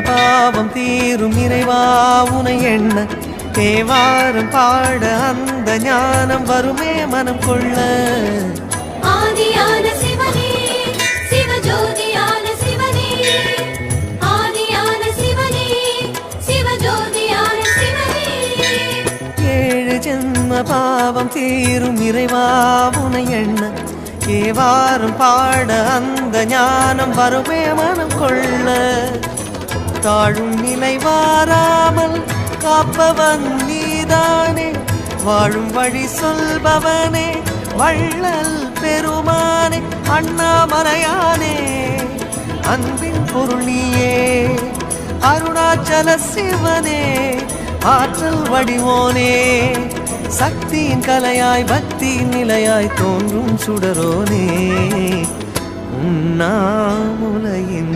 பாவம் தீரும் இறைவா உனை எண்ண தேவாரம் பாட அந்த ஞானம் வருமே மனம் கொள்ள. ஆதியான சிவனே சிவஜோதியான சிவனே, ஆதியான சிவனே சிவஜோதியான சிவனே. ஏழு ஜென்ம பாவம் தீரும் இறைவா உனை எண்ண தேவாரம் பாட அந்த ஞானம் வருமே மனம் கொள்ள. தாழும் நிலை வாராமல் காப்பவன் நீதானே, வாழும் வழி சொல்பவனே வள்ளல் பெருமானே, அண்ணாமலையானே அன்பின் பொருள் நீயே, அருணாச்சல சிவனே ஆற்றல் வடிவோனே, சக்தியின் கலையாய் பக்தியின் நிலையாய் தோன்றும் சுடரோனே, உண்ணாமுலையின்